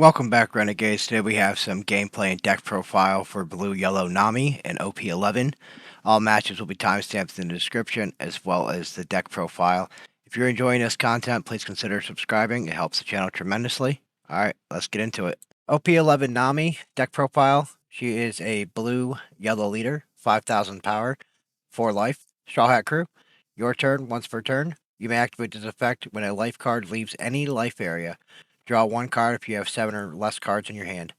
Welcome back, Renegades. Today we have some gameplay and deck profile for Blue Yellow Nami and OP11. All matches will be timestamped in the description as well as the deck profile. If you're enjoying this content, please consider subscribing. It helps the channel tremendously. Alright, let's get into it. OP11 Nami, deck profile. She is a blue yellow leader, 5,000 power, 4 life. Straw Hat Crew. Your turn, once per turn. You may activate this effect when a life card leaves any life area. Draw 1 card if you have 7 or less cards in your hand.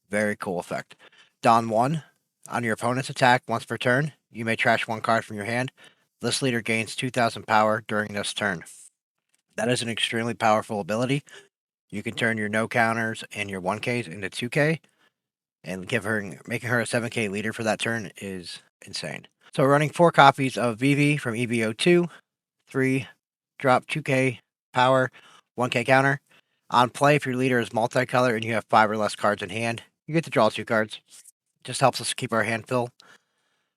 Very cool effect. Don 1. On your opponent's attack once per turn, you may trash 1 card from your hand. This leader gains 2,000 power during this turn. That is an extremely powerful ability. You can turn your no counters and your 1Ks into 2K, and making her a 7K leader for that turn is insane. So we're running 4 copies of VV from EVO2, 3 drop 2K power, 1K counter. On play, if your leader is multicolor and you have 5 or less cards in hand, you get to draw 2 cards. Just helps us keep our hand full,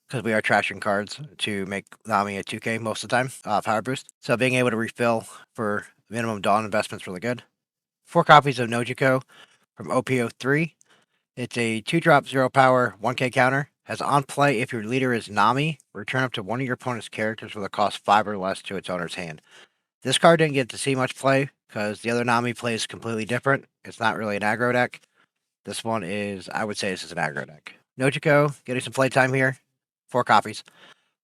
because we are trashing cards to make Nami a 2K most of the time, power boost. So being able to refill for minimum Dawn investment is really good. 4 copies of Nojiko from OP03. It's a 2-drop 0 power, 1K counter. Has on play, if your leader is Nami, return up to one of your opponent's characters with a cost 5 or less to its owner's hand. This card didn't get to see much play, because the other Nami plays completely different. It's not really an aggro deck. This one is, I would say this is an aggro deck. Nojiko, getting some playtime here. 4 copies.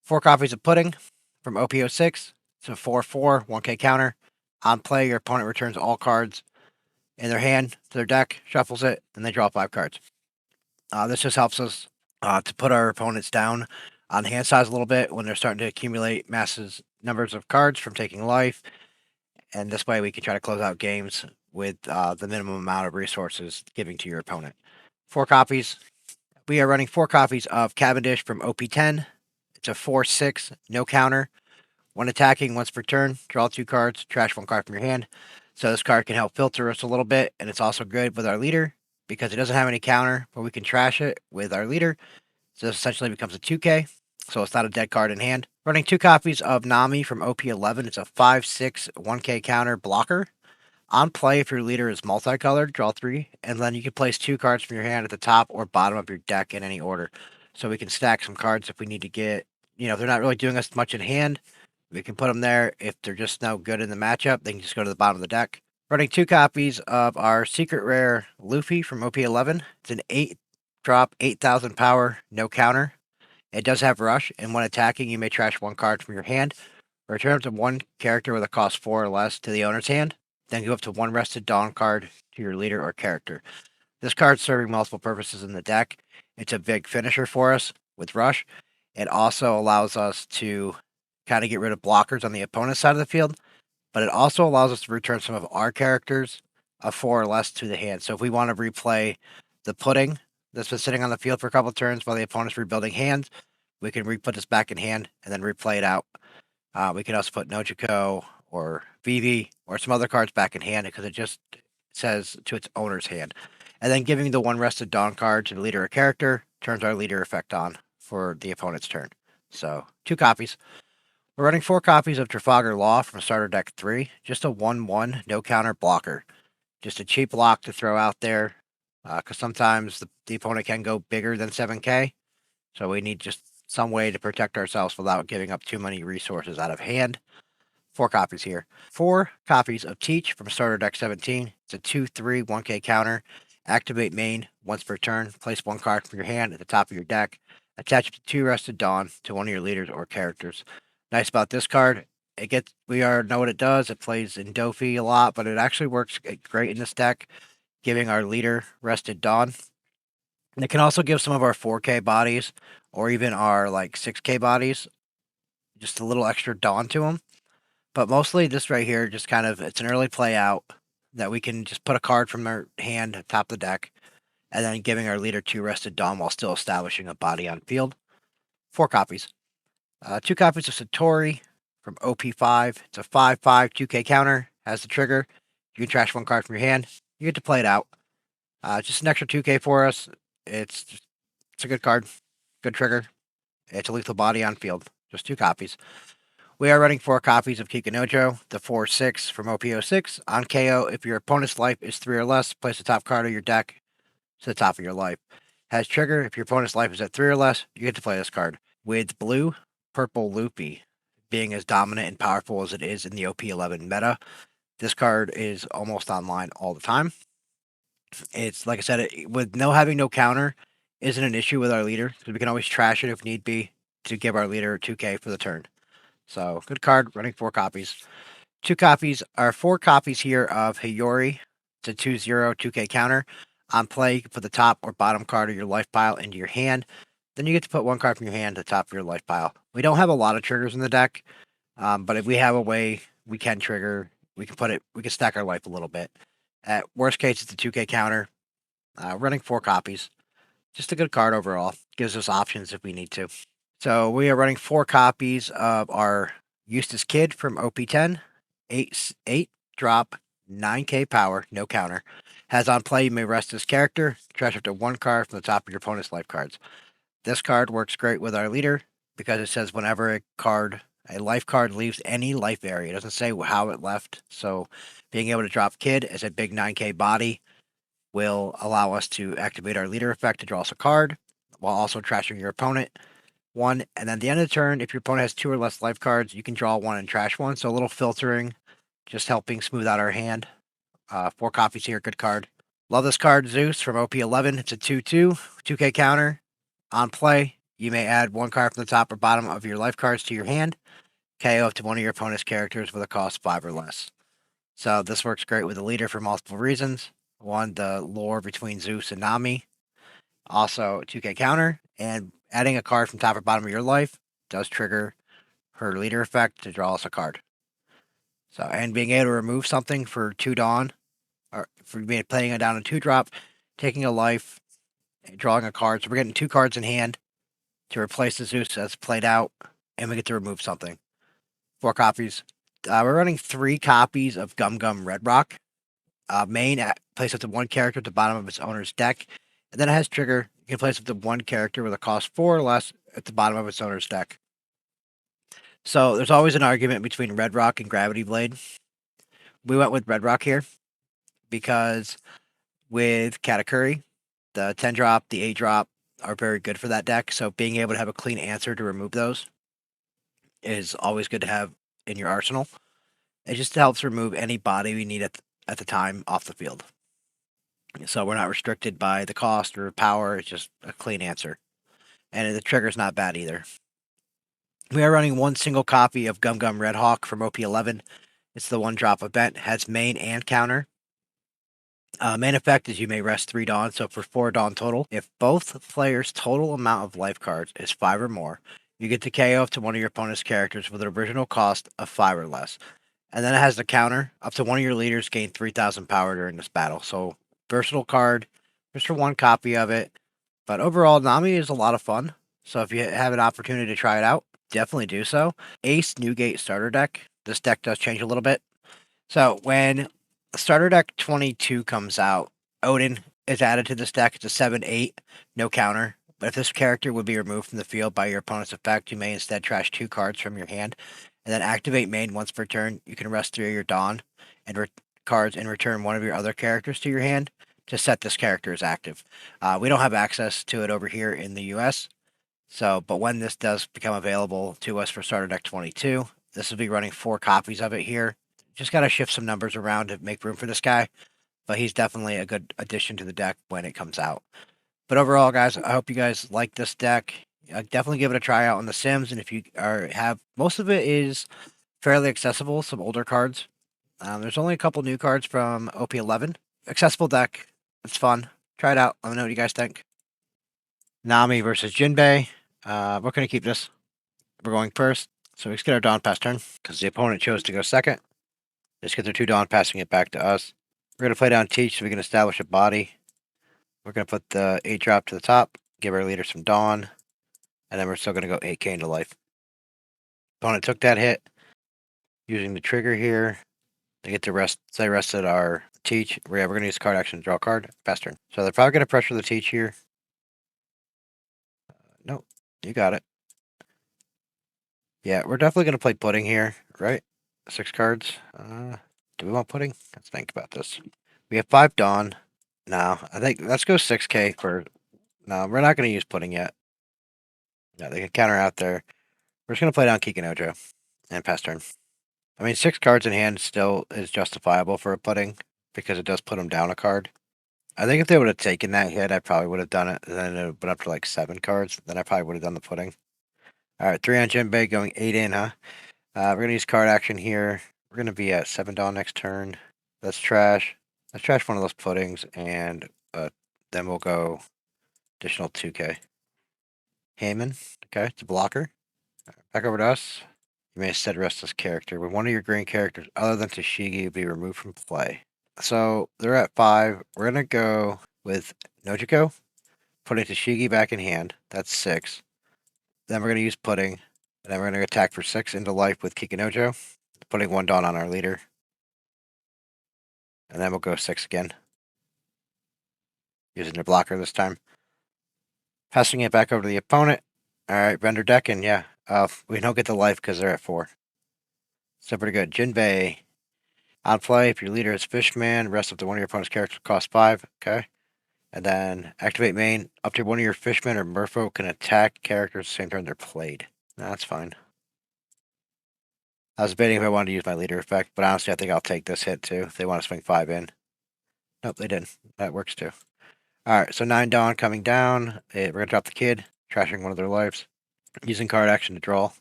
4 copies of Pudding from OP06. It's a 4/4, 1K counter. On play, your opponent returns all cards in their hand to their deck, shuffles it, and they draw 5 cards. This just helps us to put our opponents down on hand size a little bit when they're starting to accumulate numbers of cards from taking life. And this way we can try to close out games with the minimum amount of resources giving to your opponent. 4 copies. We are running 4 copies of Cavendish from OP10. It's a 4/6, no counter. When attacking, once per turn, draw 2 cards, trash 1 card from your hand. So this card can help filter us a little bit, and it's also good with our leader because it doesn't have any counter, but we can trash it with our leader. So this essentially becomes a 2K, so it's not a dead card in hand. Running 2 copies of Nami from OP11. It's a 5/6, 1K counter blocker. On play, if your leader is multicolored, draw 3, and then you can place 2 cards from your hand at the top or bottom of your deck in any order. So we can stack some cards if we need to get, if they're not really doing us much in hand, we can put them there. If they're just no good in the matchup, they can just go to the bottom of the deck. Running 2 copies of our secret rare Luffy from OP11. It's an 8-drop, 8,000 power, no counter. It does have rush, and when attacking, you may trash 1 card from your hand. Return up to 1 character with a cost 4 or less to the owner's hand. Then go up to 1 rested Dawn card to your leader or character. This card's serving multiple purposes in the deck. It's a big finisher for us with rush. It also allows us to kind of get rid of blockers on the opponent's side of the field, but it also allows us to return some of our characters of 4 or less to the hand. So if we want to replay the Pudding that's been sitting on the field for a couple of turns while the opponent's rebuilding hands, we can re-put this back in hand and then replay it out. We can also put Nojiko or Vivi or some other cards back in hand because it just says to its owner's hand. And then giving the 1 rested Dawn card to the leader or character turns our leader effect on for the opponent's turn. So 2 copies. We're running 4 copies of Trafalgar Law from Starter Deck 3. Just a 1/1, no counter blocker. Just a cheap lock to throw out there because sometimes the opponent can go bigger than 7K. So we need just some way to protect ourselves without giving up too many resources out of hand. 4 copies here. 4 copies of Teach from Starter Deck 17. It's a 2/3, 1K counter. Activate main once per turn. Place 1 card from your hand at the top of your deck. Attach it to 2 Rested Dawn to one of your leaders or characters. Nice about this card, we already know what it does. It plays in Dofi a lot, but it actually works great in this deck, giving our leader Rested Dawn. And it can also give some of our 4K bodies or even our 6K bodies just a little extra Dawn to them. But mostly this right here, just it's an early play out that we can just put a card from their hand at top of the deck, and then giving our leader 2 Rested Dawn while still establishing a body on field. 4 copies. 2 copies of Satori from OP5. It's a 5/5, 2K counter. Has the trigger. You can trash 1 card from your hand. You get to play it out. Just an extra 2K for us. It's a good card. Good trigger. It's a lethal body on field. Just 2 copies. We are running 4 copies of Kikanojo, the 4/6 from OP06. On KO, if your opponent's life is 3 or less, place the top card of your deck to the top of your life. Has trigger, if your opponent's life is at 3 or less, you get to play this card. With blue, purple Luffy being as dominant and powerful as it is in the OP11 meta, this card is almost online all the time. It's like I said, with having no counter isn't an issue with our leader because we can always trash it if need be to give our leader 2k for the turn. So good card, running 4 copies. 4 copies here of Hiyori. It's a 2/0 2k counter. On play, you can put the top or bottom card of your life pile into your hand. Then you get to put 1 card from your hand to the top of your life pile. We don't have a lot of triggers in the deck, but if we have a way we can trigger, we can stack our life a little bit. At worst case, it's a 2k counter. Running 4 copies. Just a good card overall. Gives us options if we need to. So we are running 4 copies of our Eustace Kid from OP10. 8 drop, 9k power, no counter. Has on play, you may rest this character. Trash up to 1 card from the top of your opponent's life cards. This card works great with our leader because it says whenever a life card leaves any life area. It doesn't say how it left. So being able to drop Kid as a big 9k body will allow us to activate our leader effect to draw us a card while also trashing your opponent. 1, and then at the end of the turn, if your opponent has 2 or less life cards, you can draw 1 and trash 1. So a little filtering, just helping smooth out our hand. 4 copies here, good card. Love this card, Zeus from OP11. It's a 2/2, 2k counter. On play, you may add 1 card from the top or bottom of your life cards to your hand. KO up to one of your opponent's characters with a cost 5 or less. So this works great with the leader for multiple reasons. 1, the lore between Zeus and Nami. Also, 2k counter, and adding a card from top or bottom of your life does trigger her leader effect to draw us a card. So, and being able to remove something for 2 Dawn, or for playing it down a 2-drop, taking a life, drawing a card. So we're getting 2 cards in hand to replace the Zeus that's played out, and we get to remove something. 4 copies. We're running 3 copies of Gum Gum Red Rock. Main place up to 1 character at the bottom of its owner's deck, and then it has trigger. You can place up to 1 character with a cost 4 or less at the bottom of its owner's deck. So there's always an argument between Red Rock and Gravity Blade. We went with Red Rock here because with Katakuri, the 10 drop, the 8 drop are very good for that deck. So being able to have a clean answer to remove those is always good to have in your arsenal. It just helps remove any body we need at the time off the field. So we're not restricted by the cost or power. It's just a clean answer. And the trigger's not bad either. We are running 1 single copy of Gum Gum Red Hawk from OP11. It's the 1-drop event. Has main and counter. Main effect is you may rest 3 Dawn, so for 4 Dawn total. If both players' total amount of life cards is 5 or more, you get to KO up to one of your opponent's characters with an original cost of 5 or less. And then it has the counter. Up to one of your leaders gain 3,000 power during this battle. So versatile card, just for 1 copy of it. But overall, Nami is a lot of fun. So if you have an opportunity to try it out, definitely do so. Ace Newgate starter deck. This deck does change a little bit. So when starter deck 22 comes out, Odin is added to this deck. It's a 7/8, no counter. But if this character would be removed from the field by your opponent's effect, you may instead trash 2 cards from your hand and then activate main once per turn. You can rest 3 of your Dawn and cards and return one of your other characters to your hand to set this character as active. We don't have access to it over here in the US. So, but when this does become available to us for starter deck 22, this will be running 4 copies of it here. Just got to shift some numbers around to make room for this guy, but he's definitely a good addition to the deck when it comes out. But overall, guys, I hope you guys like this deck. Definitely give it a try out on the Sims, and if you have, most of it is fairly accessible, some older cards. There's only a couple new cards from OP11. Accessible deck. It's fun. Try it out. Let me know what you guys think. Nami versus Jinbe. We're going to keep this. We're going first. So let's get our Dawn Pass turn because the opponent chose to go second. Just get their 2 Dawn, passing it back to us. We're going to play down Teach so we can establish a body. We're going to put the 8 drop to the top, give our leader some Dawn, and then we're still going to go 8k into life. Opponent took that hit. Using the trigger here. They get to rest. They rested our Teach. We're going to use card action to draw a card. Pass turn. So they're probably going to pressure the Teach here. Nope. You got it. Yeah, we're definitely going to play pudding here, right? 6 cards. Do we want pudding? Let's think about this. We have 5 Dawn. No, I think let's go 6K for. No, we're not going to use pudding yet. No, they can counter out there. We're just going to play down Kikinojo and pass turn. I mean, 6 cards in hand still is justifiable for a pudding because it does put them down a card. I think if they would have taken that hit, I probably would have done it. And then it would have been up to like 7 cards. Then I probably would have done the pudding. All right, 3 on Jinbe, going 8 in, huh? We're going to use card action here. We're going to be at 7 Dawn next turn. That's trash. Let's trash one of those puddings, and then we'll go additional 2K. Heyman, okay, it's a blocker. Back over to us. You may set restless character. When one of your green characters other than Tashigi be removed from play. So they're at 5. We're going to go with Nojiko, putting Tashigi back in hand. That's 6. Then we're going to use pudding. And then we're going to attack for 6 into life with Kikinojo, putting 1 Dawn on our leader. And then we'll go 6 again. Using the blocker this time. Passing it back over to the opponent. Alright, render deck, and yeah. We don't get the life because they're at 4. So pretty good. Jinbe. On play, if your leader is Fishman, rest up to one of your opponent's characters cost 5. Okay. And then activate main. Up to one of your Fishmen or Merfolk can attack characters the same turn they're played. No, that's fine. I was debating if I wanted to use my leader effect, but honestly, I think I'll take this hit too. If they want to swing 5 in. Nope, they didn't. That works too. Alright, so 9 Dawn coming down. We're going to drop the kid, trashing one of their lives. Using card action to draw.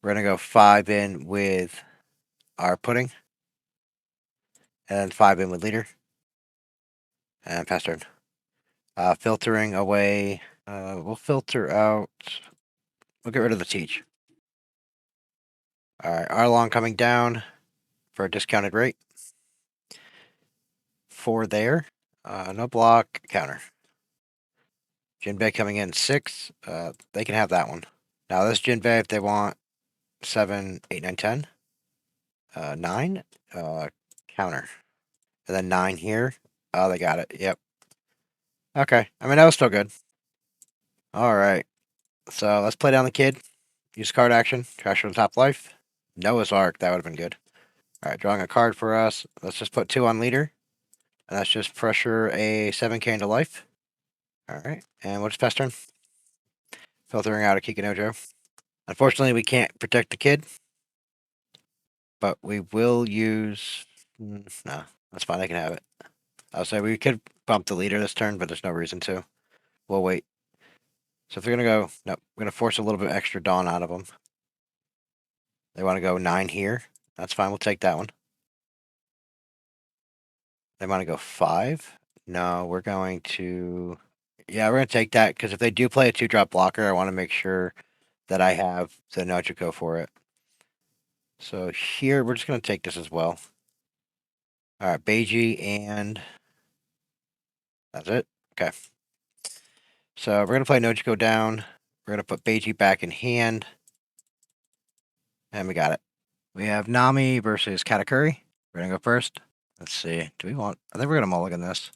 We're going to go 5 in with our pudding. And then 5 in with leader. And pass turn. Filtering away. We'll filter out. We'll get rid of the teach. Alright, Arlong coming down for a discounted rate. 4 there. No block, counter. Jinbe coming in 6. They can have that one. Now this Jinbe, if they want 7, 8, 9, 10. 9. Counter. And then 9 here. Oh, they got it. Yep. Okay. I mean, that was still good. Alright. So let's play down the kid. Use card action. Trash from top life. Noah's Ark. That would have been good. Alright, drawing a card for us. Let's just put 2 on leader. And let's just pressure a 7K into life. Alright. And we'll just pass turn. Filtering out a Kikinojo. Unfortunately, we can't protect the kid. But we will use... No, that's fine. I can have it. I'll say we could bump the leader this turn, but there's no reason to. We'll wait. So if they're going to go... Nope. We're going to force a little bit extra Dawn out of them. They want to go 9 here. That's fine. We'll take that one. They want to go 5. No, we're going to... Yeah, we're going to take that, because if they do play a 2-drop blocker, I want to make sure that I have the Nojiko for it. So here, we're just going to take this as well. Alright, Beiji, and... That's it? Okay. So we're going to play Nojiko down. We're going to put Beiji back in hand. And we got it. We have Nami versus Katakuri. We're going to go first. Let's see. Do we want... I think we're going to mulligan this.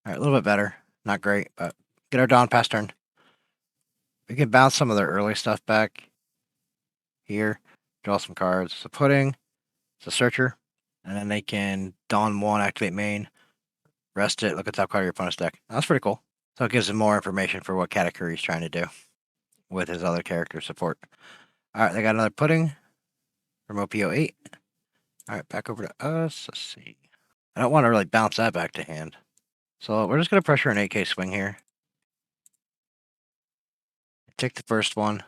Alright, a little bit better. Not great, but get our Dawn pass turn. We can bounce some of their early stuff back. Here. Draw some cards. It's a pudding. It's a searcher. And then they can Dawn 1, activate main. Rest it. Look at the top card of your opponent's deck. That's pretty cool. So it gives them more information for what Katakuri is trying to do with his other character support. Alright, they got another pudding from OP08. Alright, back over to us. Let's see. I don't want to really bounce that back to hand. So we're just going to pressure an 8K swing here. Take the first one.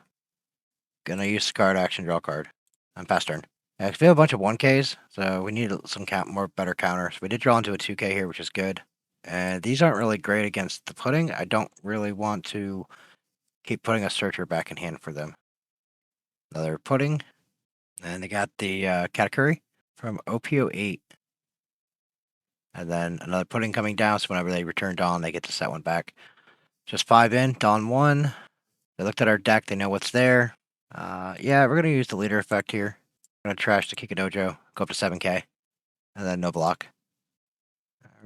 Gonna use card action, draw card. And pass turn. Yeah, 'cause we have a bunch of 1Ks, so we need some more better counters. We did draw into a 2K here, which is good. And these aren't really great against the pudding. I don't really want to keep putting a searcher back in hand for them. Another pudding. And they got the Katakuri from OP08. And then another pudding coming down, so whenever they return Dawn, they get to set one back. Just 5 in, Dawn 1. They looked at our deck, they know what's there. Yeah, we're going to use the leader effect here. We're going to trash the Kikinojo, go up to 7K. And then no block.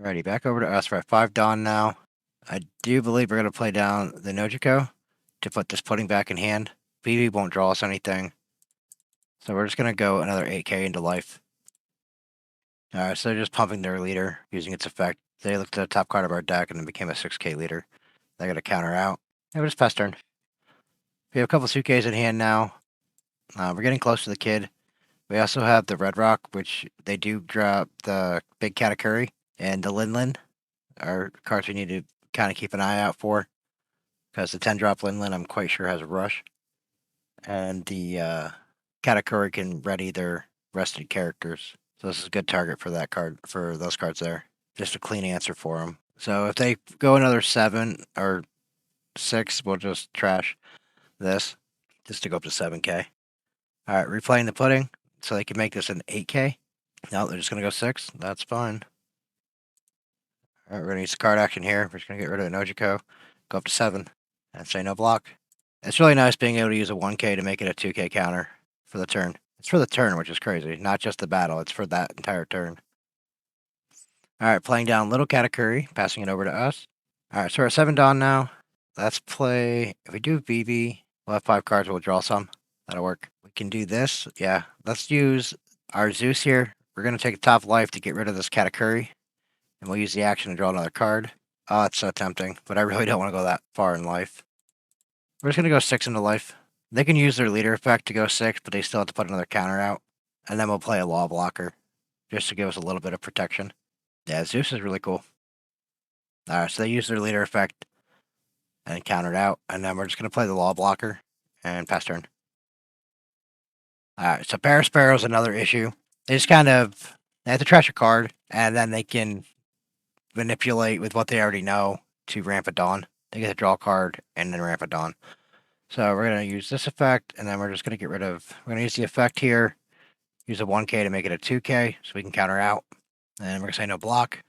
Alrighty, back over to us. We're at 5 Dawn now. I do believe we're going to play down the Nojiko to put this pudding back in hand BB won't draw us anything. So we're just going to go another 8k into life. Alright, so they're just pumping their leader using its effect. They looked at the top card of our deck and then became a 6k leader. They got a counter out. And we're just pass turn. We have a couple 2ks in hand now. We're getting close to the kid. We also have the Red Rock, which they do drop the big Katakuri, and the Linlin are cards we need to kind of keep an eye out for. Because the 10-drop Linlin, I'm quite sure, has a rush. And the Katakuri can ready their rested characters. So this is a good target for that card, for those cards there. Just a clean answer for them. So if they go another 7 or 6, we'll just trash this just to go up to 7k. Alright, replaying the pudding so they can make this an 8k. No, they're just going to go 6. That's fine. Alright, we're going to use the card action here. We're just going to get rid of Nojiko. Go up to 7. And say no block. It's really nice being able to use a 1k to make it a 2k counter for the turn. It's for the turn, which is crazy. Not just the battle. It's for that entire turn. Alright, playing down Little Katakuri. Passing it over to us. Alright, so we're at 7 Dawn now. Let's play... If we do BB, we'll have 5 cards. We'll draw some. That'll work. We can do this. Yeah, let's use our Zeus here. We're going to take a top life to get rid of this Katakuri. And we'll use the action to draw another card. Oh, it's so tempting. But I really don't want to go that far in life. We're just going to go 6 into life. They can use their leader effect to go 6, but they still have to put another counter out. And then we'll play a law blocker. Just to give us a little bit of protection. Yeah, Zeus is really cool. Alright, so they use their leader effect. And countered out. And then we're just going to play the law blocker. And pass turn. Alright, so Parasparrow is another issue. They just kind of... They have to trash a card. And then they can manipulate with what they already know to ramp it on. They get to draw a card and then ramp it on. So we're going to use this effect, and then we're just going to get rid of... We're going to use the effect here. Use a 1k to make it a 2k, so we can counter out. And we're going to say no block.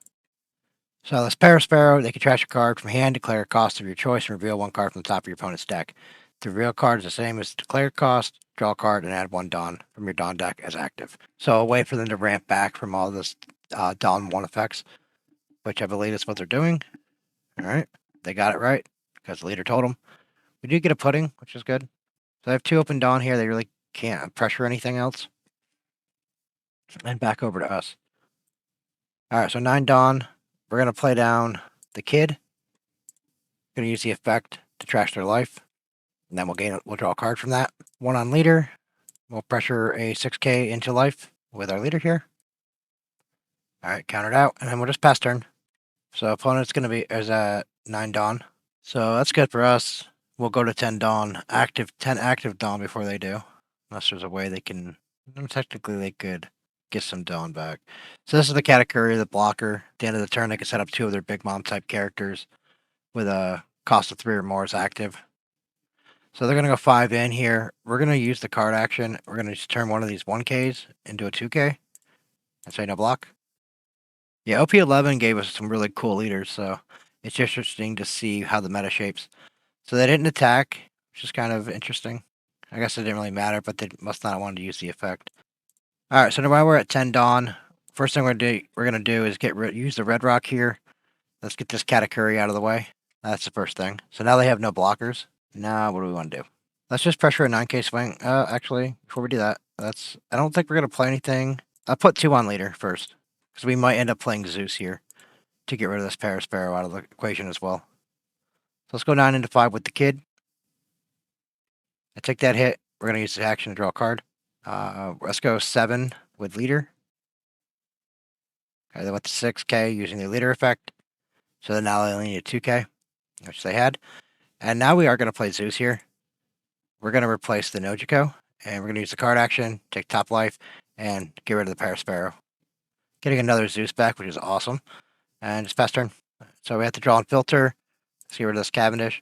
So this Parasparrow, they can trash a card from hand, declare a cost of your choice, and reveal 1 card from the top of your opponent's deck. The reveal card is the same as the declared cost. Draw a card and add 1 Dawn from your Dawn deck as active. So a way for them to ramp back from all this Dawn 1 effects, which I believe is what they're doing. Alright, they got it right, because the leader told them. We do get a pudding, which is good. So I have 2 open Dawn here. They really can't pressure anything else. And back over to us. Alright, so 9 Dawn. We're going to play down the kid. Going to use the effect to trash their life. And then we'll draw a card from that. 1 on leader. We'll pressure a 6k into life with our leader here. Alright, countered out. And then we'll just pass turn. So opponent's going to be is at 9 Dawn. So that's good for us. We'll go to 10 Dawn. 10 active Dawn before they do. Unless there's a way they can... Technically, they could get some Dawn back. So this is the Katakuri, the blocker. At the end of the turn, they can set up 2 of their Big Mom type characters with a cost of 3 or more as active. So they're going to go 5 in here. We're going to use the card action. We're going to just turn one of these 1Ks into a 2K. And say no block. Yeah, OP11 gave us some really cool leaders, so it's interesting to see how the meta shapes. So they didn't attack, which is kind of interesting. I guess it didn't really matter, but they must not have wanted to use the effect. Alright, so now we're at 10 Dawn. First thing we're gonna do is use the Red Rock here. Let's get this Katakuri out of the way. That's the first thing. So now they have no blockers. Now what do we want to do? Let's just pressure a 9k swing. Actually, before we do that, I don't think we're gonna play anything. I'll put 2 on leader first, because we might end up playing Zeus here to get rid of this Parasparrow out of the equation as well. So let's go 9 into 5 with the kid. I take that hit. We're going to use the action to draw a card. Let's go 7 with leader. Okay, they went to 6k using the leader effect. So then now they only need a 2k, which they had. And now we are going to play Zeus here. We're going to replace the Nojiko. And we're going to use the card action, take top life, and get rid of the Parasparrow. Getting another Zeus back, which is awesome. And just pass turn. So we have to draw and filter. Let's get rid of this Cavendish.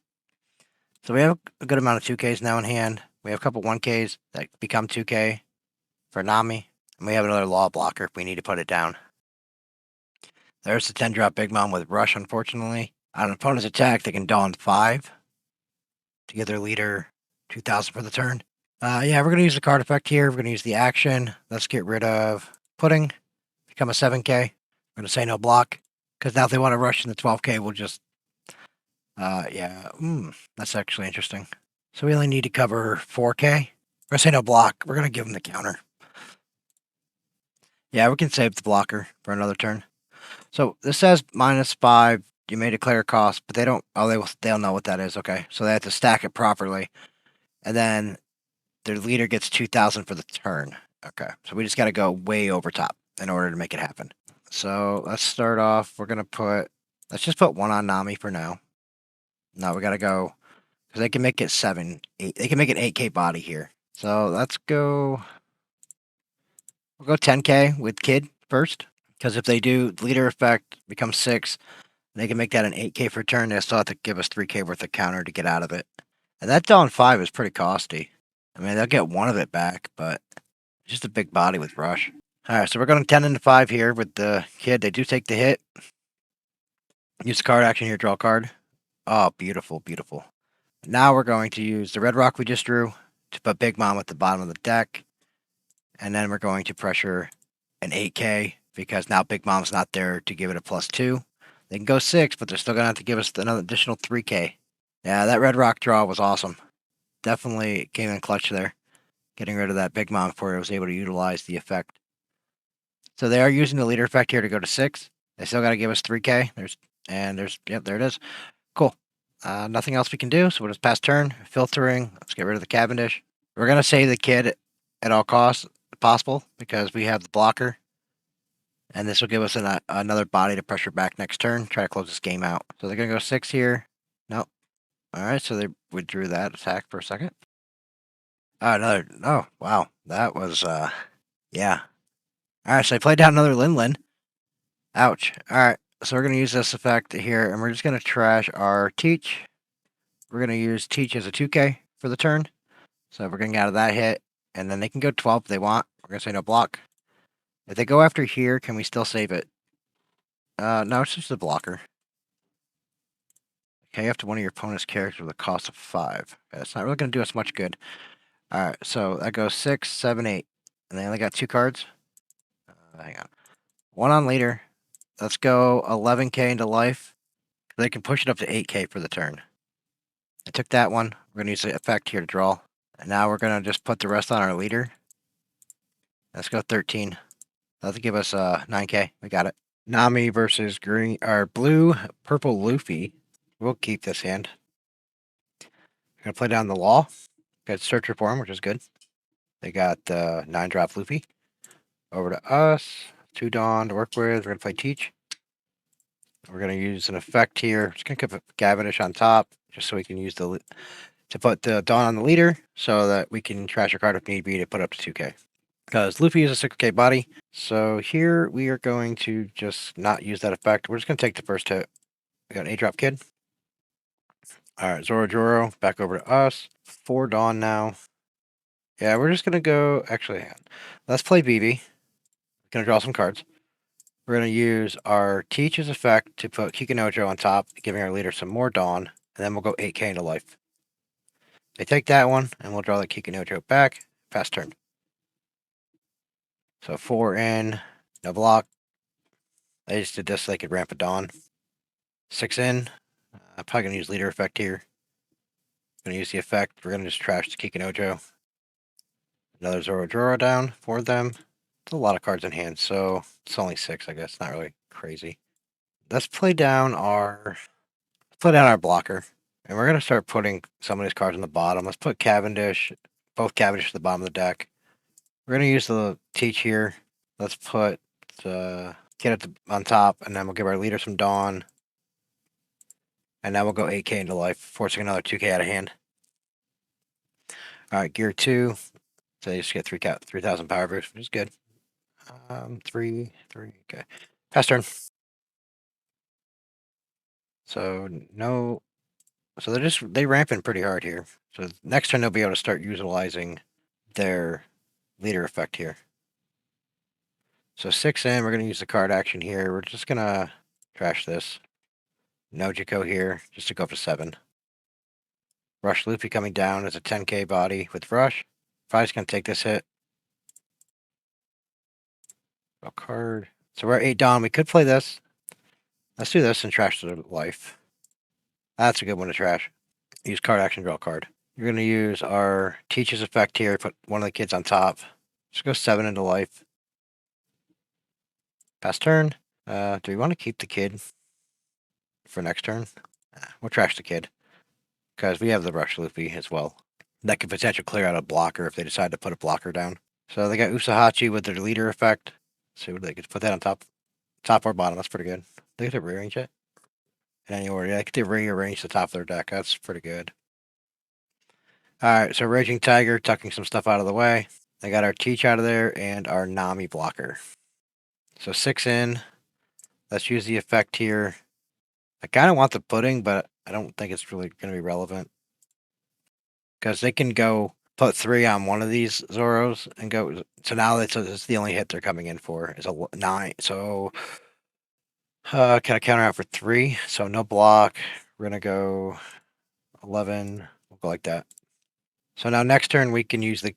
So we have a good amount of 2Ks now in hand. We have a couple 1Ks that become 2K for Nami. And we have another law blocker if we need to put it down. There's the 10-drop Big Mom with Rush, unfortunately. On an opponent's attack, they can Dawn 5 to get their leader 2,000 for the turn. Yeah, we're going to use the card effect here. We're going to use the action. Let's get rid of Pudding. Become a 7K. We're going to say no block. Because now if they want to rush in the 12K, we'll just... yeah, that's actually interesting. So we only need to cover 4K. We're gonna say no block. We're gonna give him the counter. Yeah, we can save the blocker for another turn. So this says -5. You may declare cost, but they don't. Oh, they'll know what that is. Okay, so they have to stack it properly, and then their leader gets 2,000 for the turn. Okay, so we just got to go way over top in order to make it happen. So let's start off. Let's just put 1 on Nami for now. Now we got to go because they can make it 7, 8. They can make an 8K body here. So let's go. We'll go 10K with Kid first because if they do, leader effect becomes 6. They can make that an 8K per turn. They still have to give us 3K worth of counter to get out of it. And that Dawn 5 is pretty costly. I mean, they'll get 1 of it back, but it's just a big body with Rush. Alright, so we're going 10 into 5 here with the Kid. They do take the hit. Use the card action here, draw a card. Oh, beautiful, beautiful. Now we're going to use the red rock we just drew to put Big Mom at the bottom of the deck. And then we're going to pressure an 8K because now Big Mom's not there to give it a +2. They can go 6, but they're still going to have to give us another additional 3K. Yeah, that red rock draw was awesome. Definitely came in clutch there. Getting rid of that Big Mom before I was able to utilize the effect. So they are using the leader effect here to go to 6. They still got to give us 3K. Yep, there it is. Cool. Nothing else we can do, so we'll just pass turn. Filtering. Let's get rid of the Cavendish. We're going to save the Kid at all costs possible because we have the blocker. And this will give us another body to pressure back next turn. Try to close this game out. So they're going to go 6 here. Nope. Alright, so they withdrew that attack for a second. Oh, wow. That was, yeah. Alright, so I played down another Lin. Ouch. Alright, so we're going to use this effect here, and we're just going to trash our Teach. We're going to use Teach as a 2K for the turn. So we're getting out of that hit, and then they can go 12 if they want. We're going to say no block. If they go after here, can we still save it? No, it's just a blocker. Okay, after one of your opponent's characters with a cost of 5. Okay, that's not really going to do us much good. Alright, so that goes 6, 7, 8. And they only got 2 cards. Hang on. 1 on leader. Let's go 11K into life. They can push it up to 8K for the turn. I took that one. We're going to use the effect here to draw. And now we're going to just put the rest on our leader. Let's go 13. That'll give us 9K. We got it. Nami versus green or blue, purple Luffy. We'll keep this hand. We're going to play down the law. Got search reform, which is good. They got 9-drop Luffy. Over to us. 2 Dawn to work with. We're going to play Teach. We're going to use an effect here. Just going to put Cavendish on top, just so we can use to put the Dawn on the leader, so that we can trash a card if need be to put up to 2K. Because Luffy is a 6K body. So here we are going to just not use that effect. We're just going to take the first hit. We got an 8-drop Kid. Alright, Zoro back over to us. 4 Dawn now. Yeah, we're just going to go... Actually, hang on. Let's play BB. Going to draw some cards. We're going to use our Teach's effect to put Kikinojo on top, giving our leader some more Dawn, and then we'll go 8K into life. They take that one, and we'll draw the Kikinojo back. Pass turn. So 4 in, no block. They just did this so they could ramp a Dawn. 6 in. I'm probably going to use leader effect here. Going to use the effect. We're going to just trash the Kikinojo. Another Zoro down for them. It's a lot of cards in hand, so it's only 6, I guess. Not really crazy. Let's play down our blocker. And we're going to start putting some of these cards on the bottom. Let's put Cavendish, both Cavendish at the bottom of the deck. We're going to use the Teach here. Let's put Kid on top, and then we'll give our leader some Dawn. And now we'll go 8K into life, forcing another 2K out of hand. Alright, gear 2. So you just get 3,000 power boost, which is good. 3, okay. Pass turn. So no, so they ramping pretty hard here. So next turn they'll be able to start utilizing their leader effect here. So 6 in, we're gonna use the card action here. We're just gonna trash this. Nojiko here, just to go up to 7. Rush Luffy coming down as a 10K body with Rush. Probably just gonna take this hit. A card. So we're at 8 Dawn. We could play this. Let's do this and trash the life. That's a good one to trash. Use card action, draw a card. You're going to use our Teacher's effect here, put one of the kids on top. Just go 7 into life. Pass turn. Do we want to keep the kid for next turn? We'll trash the kid. Because we have the Rush Luffy as well. That could potentially clear out a blocker if they decide to put a blocker down. So they got Usahachi with their leader effect. So they could put that on top or bottom. That's pretty good. They get to rearrange it in any order. Yeah, they get to rearrange the top of their deck. That's pretty good. Alright, so Raging Tiger tucking some stuff out of the way. They got our Teach out of there and our Nami blocker. So 6 in. Let's use the effect here. I kind of want the pudding, but I don't think it's really going to be relevant. Because they can go put 3 on one of these Zoros and go. So now it's the only hit they're coming in for is a 9. So can I counter out for 3? So no block. We're going to go 11. We'll go like that. So now next turn we can use the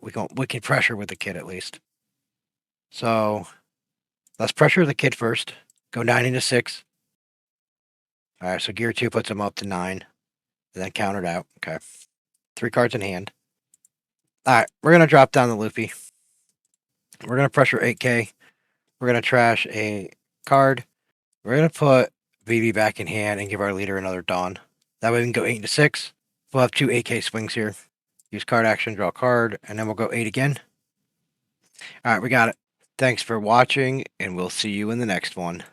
we can pressure with the kid at least. So let's pressure the kid first. Go 9 into 6. All right, so gear 2 puts him up to 9. And then countered out. Okay. 3 cards in hand. All right, we're going to drop down the Luffy. We're going to pressure 8K. We're going to trash a card. We're going to put BB back in hand and give our leader another Dawn. That way we can go 8 into 6. We'll have 2 8K swings here. Use card action, draw a card, and then we'll go 8 again. All right, we got it. Thanks for watching, and we'll see you in the next one.